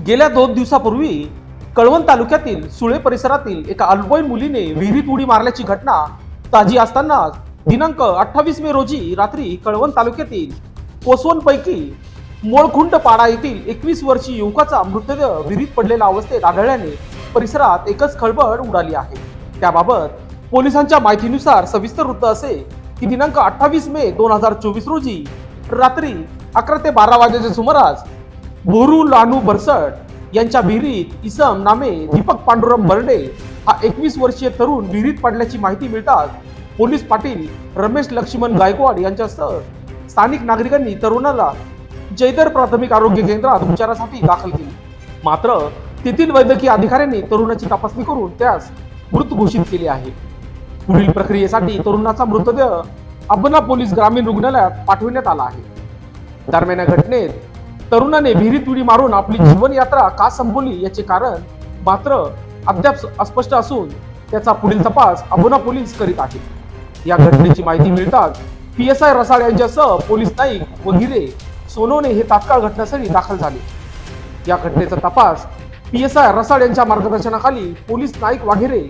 गेल्या 2 दिवसापूर्वी कळवण तालुक्यातील सुळे परिसरातील एका अल्पवयीन मुलीने विहिरीत उडी मारल्याची घटना ताजी असताना दिनांक 28 मे रोजी रात्री कळवण तालुक्यातील कोसवनपैकी मोळखुंट पाडा येथील 21 वर्षीय युवकाचा मृतदेह विहिरीत पडलेल्या अवस्थेत आढळल्याने परिसरात एकच खळबळ उडाली आहे। त्याबाबत पोलिसांच्या माहितीनुसार सविस्तर वृत्त असे की दिनांक 28 मे 2024 रोजी रात्री 11 ते 12 वाजेच्या सुमारास बोरू लानू बरसट यांच्या विहिरीत इसम नामे दीपक पांडुरंग बर्डे हा 21 वर्षीय तरुण विहिरीत पडल्याची माहिती मिळताच पोलीस पाटील रमेश लक्ष्मण गायकवाड यांच्यासह स्थानिक नागरिकांनी तरुणाला जयदर प्राथमिक आरोग्य केंद्रात उपचारासाठी दाखल केले। मात्र तेथील वैद्यकीय अधिकाऱ्यांनी तरुणाची तपासणी करून त्यास मृत घोषित केले आहे। पुढील प्रक्रियेसाठी तरुणाचा मृतदेह अबना पोलीस ग्रामीण रुग्णालयात पाठवण्यात आला आहे। दरम्यान या घटनेत तरुणाने विहिरीत उडी मारून आपली जीवन यात्रा का संपवली याचे कारण मात्र अद्याप अस्पष्ट असून त्याचा पुढील तपास अबना पोलीस करीत आहेत। या घटनेची माहिती मिळताच PSI रसाळ यांच्यासह पोलीस नाईक व हिरे सोनवणे हे तात्काळ घटनास्थळी दाखल झाले। या घटनेचा तपास PSI रसाळ यांच्या मार्गदर्शनाखाली पोलीस नाईक वाघेरे,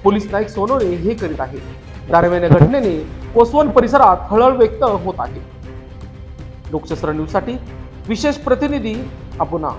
पोलीस नाईक सोनवणे हे करीत आहेत। दरम्यान या घटनेने कोसवण परिसरात हळहळ व्यक्त होत आहे। लोकशास्त्र न्यूज साठी विशेष प्रतिनिधी अबना।